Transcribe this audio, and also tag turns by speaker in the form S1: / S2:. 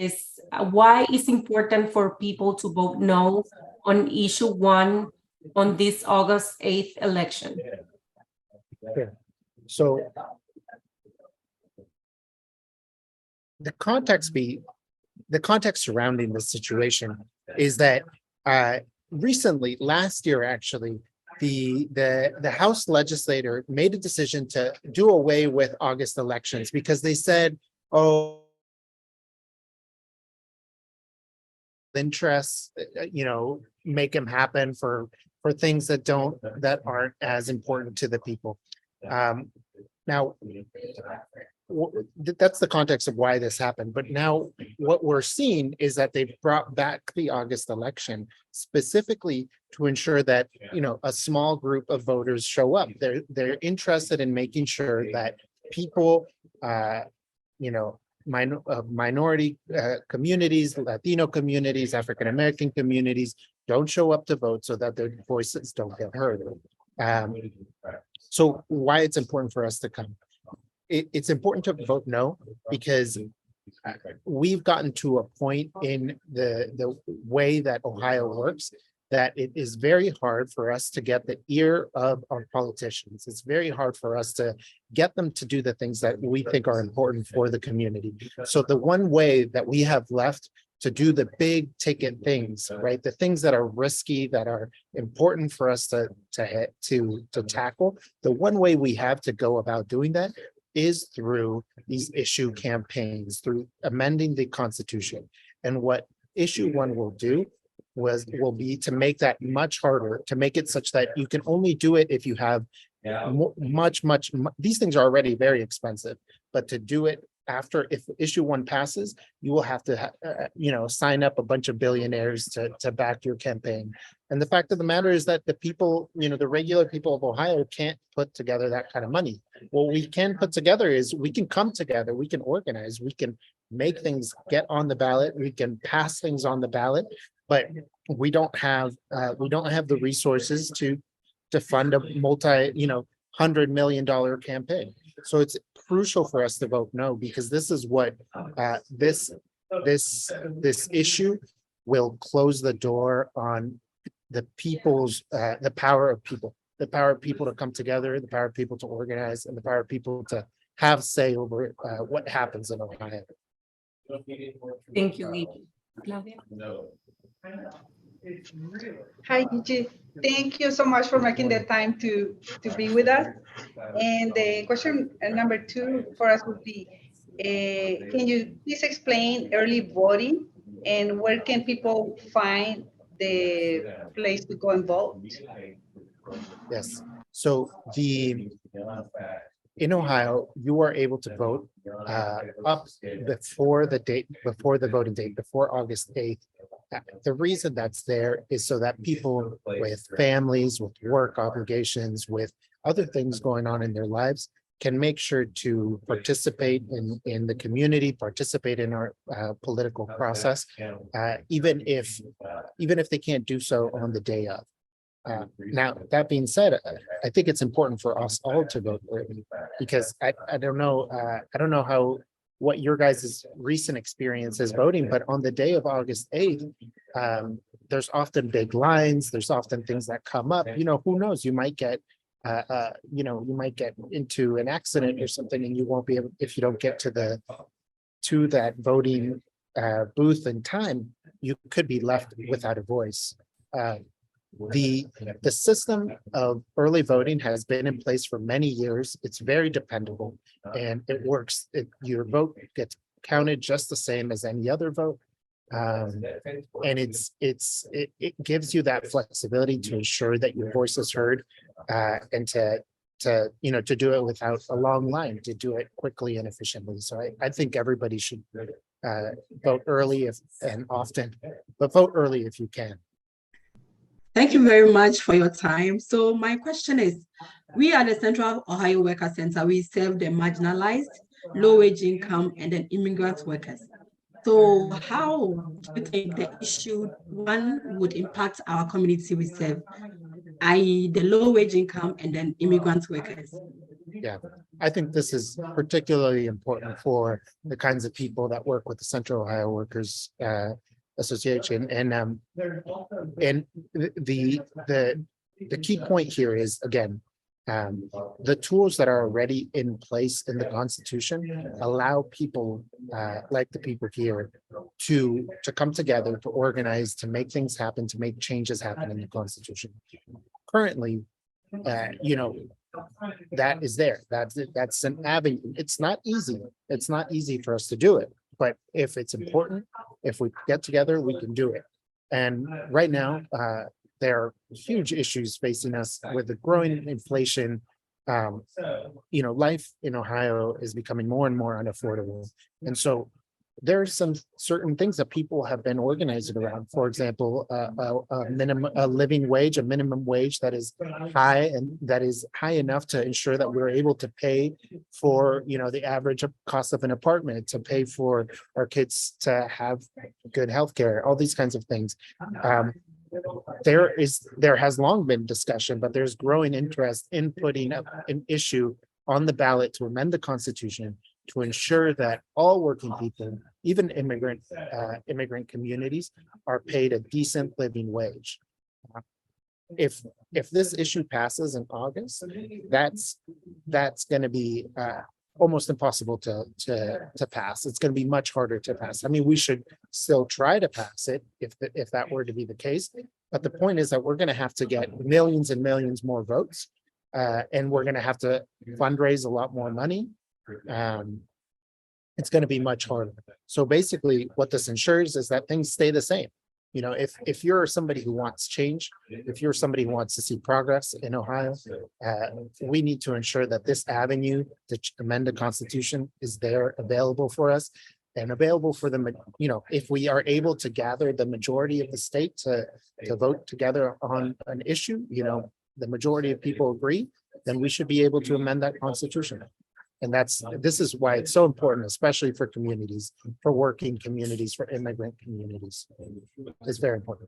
S1: is why it's important for people to vote no on issue 1 on this August 8th election.
S2: Yeah. So the context surrounding this situation is that recently, last year actually, the House legislator made a decision to do away with August elections because they said, oh, interests, make them happen for things that aren't as important to the people. Now, that's the context of why this happened. But now what we're seeing is that they've brought back the August election specifically to ensure that, a small group of voters show up. They're interested in making sure that people, minority communities, Latino communities, African-American communities don't show up to vote so that their voices don't get heard. So why it's important for us to come. It's important to vote no, because we've gotten to a point in the way that Ohio works that it is very hard for us to get the ear of our politicians. It's very hard for us to get them to do the things that we think are important for the community. So the one way that we have left to do the big ticket things, right? The things that are risky, that are important for us to tackle. The one way we have to go about doing that is through these issue campaigns, through amending the Constitution. And what issue 1 will do will be to make that much harder, to make it such that you can only do it if you have much, these things are already very expensive, but to do it after, if issue 1 passes, you will have to, sign up a bunch of billionaires to back your campaign. And the fact of the matter is that the people, the regular people of Ohio can't put together that kind of money. What we can put together is we can come together, we can organize, we can make things get on the ballot, we can pass things on the ballot, but we don't have the resources to fund a $100 million campaign. So it's crucial for us to vote no, because this is what this issue will close the door on the people's the power of people to come together, the power of people to organize, and the power of people to have say over what happens in Ohio.
S1: Thank you, Guille. Claudia?
S3: Hi, Guille. Thank you so much for making the time to be with us. And the question number 2 for us would be, can you please explain early voting and where can people find the place to go and vote?
S2: Yes. So in Ohio, you are able to vote up before the voting date, before August 8th. The reason that's there is so that people with families, with work obligations, with other things going on in their lives can make sure to participate in the community, participate in our political process, even if they can't do so on the day of. Now, that being said, I think it's important for us all to vote early, because I don't know what your guys' recent experience is voting, but on the day of August 8th, there's often big lines, there's often things that come up. Who knows, you might get into an accident or something, and you won't be able, if you don't get to that voting booth in time, you could be left without a voice. The system of early voting has been in place for many years. It's very dependable and it works. Your vote gets counted just the same as any other vote. And it gives you that flexibility to ensure that your voice is heard, and to do it without a long line, to do it quickly and efficiently. So I think everybody should vote early and often, but vote early if you can.
S4: Thank you very much for your time. So my question is, we at the Central Ohio Worker Center, we serve the marginalized, low-wage income, and then immigrant workers. So how do you think the issue 1 would impact our community we serve, i.e. the low-wage income and then immigrant workers?
S2: Yeah, I think this is particularly important for the kinds of people that work with the Central Ohio Workers Association. And the key point here is, again, the tools that are already in place in the Constitution allow people like the people here to come together, to organize, to make things happen, to make changes happen in the Constitution. Currently, you know, that is there. That's an avenue. It's not easy. It's not easy for us to do it. But if it's important, if we get together, we can do it. And right now, there are huge issues facing us with the growing inflation. You know, life in Ohio is becoming more and more unaffordable. And so there are some certain things that people have been organized around. For example, a living wage, a minimum wage that is high, and that is high enough to ensure that we're able to pay for, you know, the average cost of an apartment, to pay for our kids to have good healthcare, all these kinds of things. There has long been discussion, but there's growing interest in putting up an issue on the ballot to amend the Constitution to ensure that all working people, even immigrant communities, are paid a decent living wage. If this issue passes in August, that's going to be almost impossible to pass. It's going to be much harder to pass. I mean, we should still try to pass it if that were to be the case. But the point is that we're going to have to get millions and millions more votes, and we're going to have to fundraise a lot more money. It's going to be much harder. So basically, what this ensures is that things stay the same. You know, if you're somebody who wants change, if you're somebody who wants to see progress in Ohio, we need to ensure that this avenue to amend the Constitution is there, available for us, and available for them. You know, if we are able to gather the majority of the state to vote together on an issue, you know, the majority of people agree, then we should be able to amend that Constitution. And this is why it's so important, especially for communities, for working communities, for immigrant communities. It's very important.